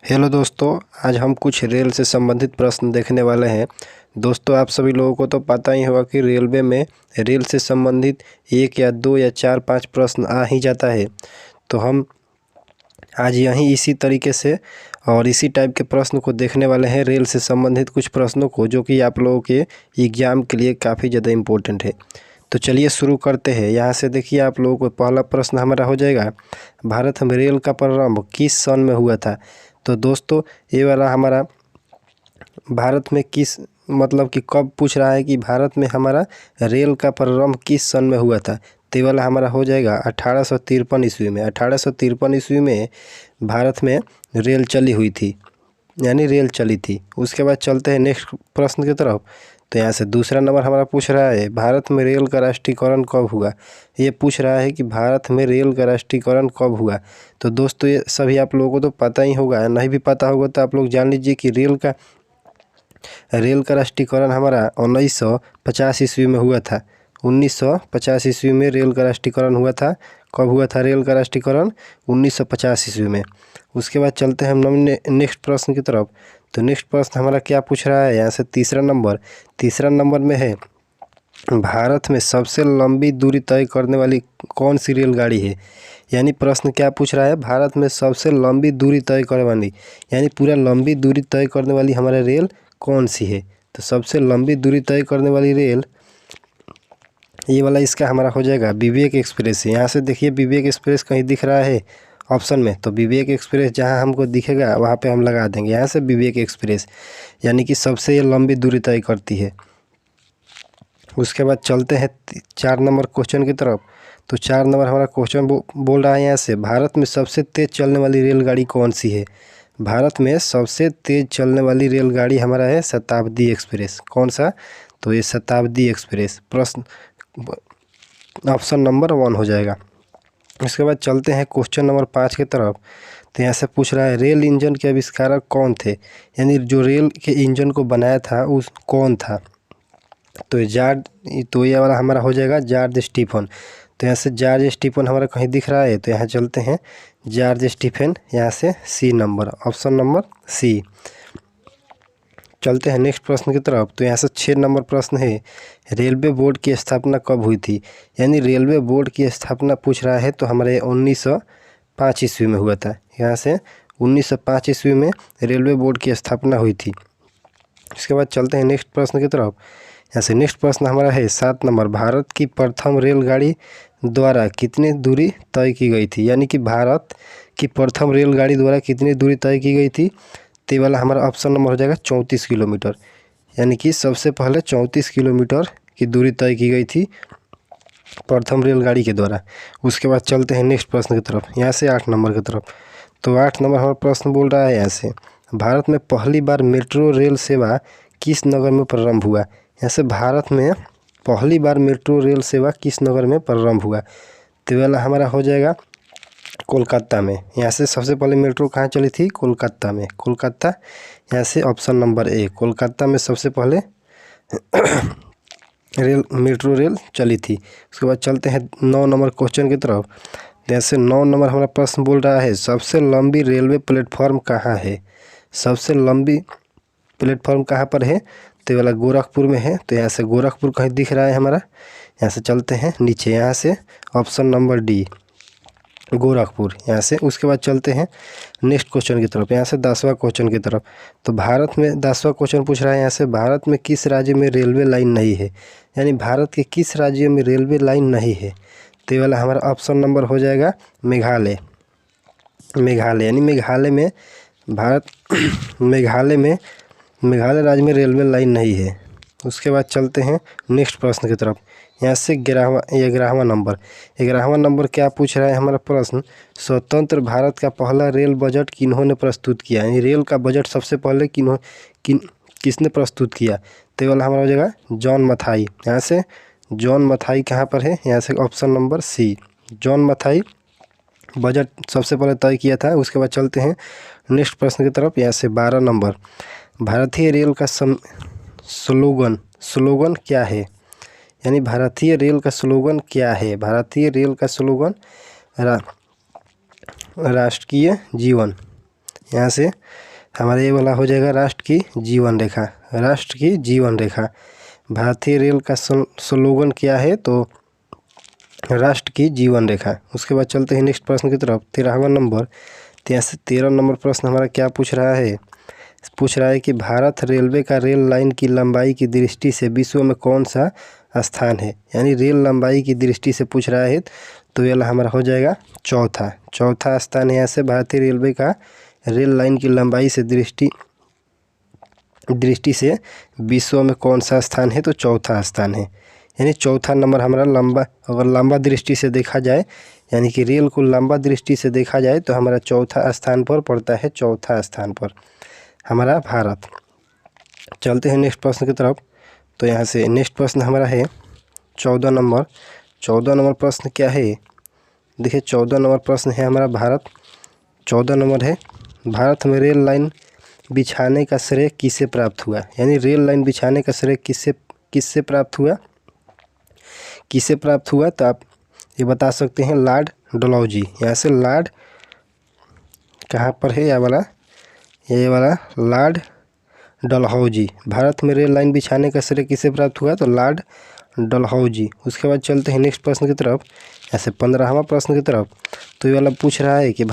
Hello दोस्तों, आज हम कुछ रेल से संबंधित प्रश्न देखने वाले हैं। दोस्तों, आप सभी लोगों को तो पता ही होगा कि रेलवे में रेल से संबंधित 1 या 2 या 4-5 प्रश्न आ ही जाता है। तो हम आज यहीं इसी तरीके से और इसी टाइप के प्रश्न को देखने वाले हैं, रेल से संबंधित कुछ प्रश्नों को, जो कि आप लोगों के एग्ज़ाम के लिए काफ़ी ज़्यादा इम्पोर्टेंट है। तो चलिए शुरू करते हैं। यहाँ से देखिए, आप लोगों को पहला प्रश्न हमारा हो जाएगा, भारत में रेल का प्रारंभ किस सन में हुआ था। तो दोस्तों, ये वाला हमारा भारत में किस मतलब कि कब पूछ रहा है कि भारत में हमारा रेल का प्रारंभ किस सन में हुआ था। तो ये वाला हमारा हो जाएगा 1853 ईस्वी में। 1853 ईस्वी में भारत में रेल चली हुई थी, यानी रेल चली थी। उसके बाद चलते हैं नेक्स्ट प्रश्न की तरफ। तो यहाँ से दूसरा नंबर हमारा पूछ रहा है, भारत में रेल का राष्ट्रीयकरण कब हुआ। ये पूछ रहा है कि भारत में रेल का राष्ट्रीयकरण कब हुआ। तो दोस्तों, ये सभी आप लोगों को तो पता ही होगा, नहीं भी पता होगा तो आप लोग जान लीजिए कि रेल का राष्ट्रीयकरण हमारा 1950 ईस्वी में हुआ था। 1950 ईस्वी में रेल का राष्ट्रीयकरण हुआ था। कब हुआ था रेल का राष्ट्रीयकरण? 1950 ईस्वी में। उसके बाद चलते हैं हम नेक्स्ट प्रश्न की तरफ। तो नेक्स्ट प्रश्न हमारा क्या पूछ रहा है, यहाँ से तीसरा नंबर में है, भारत में सबसे लंबी दूरी तय करने वाली कौन सी रेलगाड़ी है। यानी प्रश्न क्या पूछ रहा है, भारत में सबसे लंबी दूरी तय करने वाली, यानी पूरा लंबी दूरी तय करने वाली हमारा रेल कौन सी है। तो सबसे लंबी दूरी तय करने वाली रेल, ये वाला इसका हमारा हो जाएगा विवेक एक्सप्रेस। यहाँ से देखिए, विवेक एक्सप्रेस कहीं दिख रहा है ऑप्शन में, तो विवेक एक्सप्रेस जहाँ हमको दिखेगा वहाँ पे हम लगा देंगे यहाँ से विवेक एक्सप्रेस, यानी कि सबसे ये लंबी दूरी तय करती है। उसके बाद चलते हैं 4 नंबर क्वेश्चन की तरफ। तो 4 नंबर हमारा क्वेश्चन बोल रहा है यहाँ से, भारत में सबसे तेज़ चलने वाली रेलगाड़ी कौन सी है। भारत में सबसे तेज़ चलने वाली रेलगाड़ी हमारा है शताब्दी एक्सप्रेस। कौन सा? तो ये शताब्दी एक्सप्रेस प्रश्न ऑप्शन नंबर 1 हो जाएगा। उसके बाद चलते हैं क्वेश्चन नंबर 5 की तरफ। तो यहाँ से पूछ रहा है, रेल इंजन के आविष्कारक कौन थे, यानी जो रेल के इंजन को बनाया था उस कौन था। तो ये वाला हमारा हो जाएगा जॉर्ज स्टीफन। तो यहाँ से जॉर्ज स्टीफन हमारा कहीं दिख रहा है, तो यहाँ चलते हैं जॉर्ज स्टीफन, यहाँ से C number, option number C. चलते हैं नेक्स्ट प्रश्न की तरफ। तो यहाँ से 6 नंबर प्रश्न है, रेलवे बोर्ड की स्थापना कब हुई थी। यानी रेलवे बोर्ड की स्थापना पूछ रहा है, तो हमारे 1905 ईस्वी में हुआ था। यहाँ से 1905 ईस्वी में रेलवे बोर्ड की स्थापना हुई थी। इसके बाद चलते हैं नेक्स्ट प्रश्न की तरफ। यहाँ से नेक्स्ट प्रश्न हमारा है 7 नंबर, भारत की प्रथम रेलगाड़ी द्वारा कितनी दूरी तय की गई थी। यानी कि भारत की प्रथम रेलगाड़ी द्वारा कितनी दूरी तय की गई थी। तो ये वाला हमारा ऑप्शन नंबर हो जाएगा 34 किलोमीटर। यानी कि सबसे पहले 34 किलोमीटर की दूरी तय की गई थी प्रथम रेलगाड़ी के द्वारा। उसके बाद चलते हैं नेक्स्ट प्रश्न की तरफ, यहाँ से 8 नंबर की तरफ। तो 8 नंबर हमारा प्रश्न बोल रहा है यहाँ से, भारत में पहली बार मेट्रो रेल सेवा किस नगर में प्रारंभ हुआ। यहाँ से भारत में पहली बार मेट्रो रेल सेवा किस नगर में प्रारंभ हुआ। तो वाला हमारा हो जाएगा कोलकाता में। यहाँ से सबसे पहले मेट्रो कहाँ चली थी? कोलकाता में। कोलकाता, यहाँ से ऑप्शन नंबर ए, कोलकाता में सबसे पहले मेट्रो रेल चली थी। उसके बाद चलते हैं 9 नंबर क्वेश्चन की तरफ। जैसे 9 नंबर हमारा प्रश्न बोल रहा है, सबसे लंबी रेलवे प्लेटफॉर्म कहाँ है। सबसे लंबी प्लेटफॉर्म कहाँ पर है? तो ये वाला गोरखपुर में है। तो यहाँ से गोरखपुर कहीं दिख रहा है हमारा। यहाँ से चलते हैं नीचे, यहाँ से ऑप्शन नंबर डी, गोरखपुर, यहाँ से। उसके बाद चलते हैं नेक्स्ट क्वेश्चन की तरफ, यहाँ से 10वां क्वेश्चन की तरफ। तो भारत में 10वां क्वेश्चन पूछ रहा है यहाँ से, भारत में किस राज्य में रेलवे लाइन नहीं है। यानी भारत के किस राज्य में रेलवे लाइन नहीं है। तो ये वाला हमारा ऑप्शन नंबर हो जाएगा मेघालय। यानी मेघालय में मेघालय राज्य में रेलवे लाइन नहीं है। उसके बाद चलते हैं नेक्स्ट प्रश्न की तरफ, यहाँ से 11वां नंबर क्या पूछ रहा है हमारा प्रश्न, स्वतंत्र भारत का पहला रेल बजट किन्होंने प्रस्तुत किया। यानी रेल का बजट सबसे पहले किसने प्रस्तुत किया। तो ये वाला हमारा हो जाएगा जॉन मथाई। यहाँ से जॉन मथाई कहाँ पर है? यहाँ से option number C, John Mathai budget सबसे पहले तय किया था। उसके बाद चलते हैं नेक्स्ट प्रश्न की तरफ, यहाँ से 12 नंबर, भारतीय रेल का स्लोगन क्या है। यानी भारतीय रेल का स्लोगन क्या है। भारतीय रेल का स्लोगन राष्ट्रीय जीवन, यहाँ से हमारा ये वाला हो जाएगा राष्ट्र की जीवन रेखा। राष्ट्र की जीवन रेखा। भारतीय रेल का स्लोगन क्या है? तो राष्ट्र की जीवन रेखा। उसके बाद चलते हैं नेक्स्ट प्रश्न की तरफ, 13वां नंबर। 13 नंबर प्रश्न हमारा क्या पूछ रहा है? पूछ रहा है कि भारत रेलवे का रेल लाइन की लंबाई की दृष्टि से विश्व में कौन सा स्थान है? यानी रेल लंबाई की दृष्टि से पूछ रहा है, तो ये हमारा हो जाएगा चौथा स्थान है। यहाँ से भारतीय रेलवे का रेल लाइन की लंबाई से दृष्टि से विश्व में कौन सा स्थान है? तो चौथा स्थान है। यानी चौथा नंबर हमारा अगर लंबा दृष्टि से देखा जाए, यानी कि रेल को लंबा दृष्टि से देखा जाए तो हमारा चौथा स्थान पर पड़ता है। चौथा स्थान पर हमारा भारत। चलते हैं नेक्स्ट प्रश्न की तरफ। तो यहाँ से नेक्स्ट प्रश्न हमारा है 14 नंबर। 14 नंबर प्रश्न क्या है? देखिए 14 नंबर प्रश्न है हमारा 14 नंबर है, भारत में रेल लाइन बिछाने का श्रेय किसे प्राप्त हुआ? यानी रेल लाइन बिछाने का श्रेय किससे प्राप्त हुआ? तो आप ये बता सकते हैं लॉर्ड डलहौजी। यहाँ से लॉर्ड कहाँ पर है? ये वाला लॉर्ड डलहौजी। भारत में रेल लाइन बिछाने का श्रेय किसे प्राप्त हुआ? तो लॉर्ड डलहौजी। उसके बाद चलते हैं नेक्स्ट प्रश्न की तरफ, ऐसे 15वां प्रश्न की तरफ। तो ये वाला पूछ रहा है कि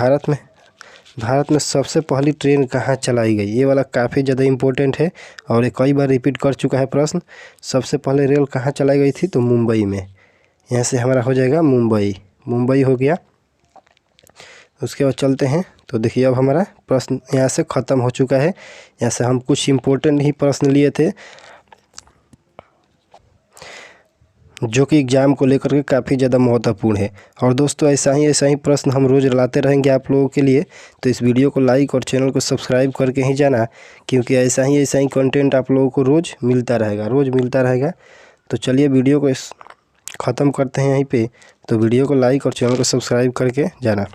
भारत में सबसे पहली ट्रेन कहाँ चलाई गई? ये वाला काफ़ी ज़्यादा इम्पोर्टेंट है और ये कई बार रिपीट कर चुका है प्रश्न। सबसे पहले रेल कहाँ चलाई गई थी? तो मुंबई में। यहाँ से हमारा हो जाएगा मुंबई हो गया। उसके बाद चलते हैं, तो देखिए अब हमारा प्रश्न यहाँ से ख़त्म हो चुका है। यहाँ से हम कुछ इम्पोर्टेंट ही प्रश्न लिए थे जो कि एग्ज़ाम को लेकर के काफ़ी ज़्यादा महत्वपूर्ण है। और दोस्तों ऐसा ही प्रश्न हम रोज़ लाते रहेंगे आप लोगों के लिए। तो इस वीडियो को लाइक और चैनल को सब्सक्राइब करके ही जाना, क्योंकि ऐसा ही कंटेंट आप लोगों को रोज़ मिलता रहेगा। तो चलिए वीडियो को ख़त्म करते हैं यहीं पे। तो वीडियो को लाइक और चैनल को सब्सक्राइब करके जाना।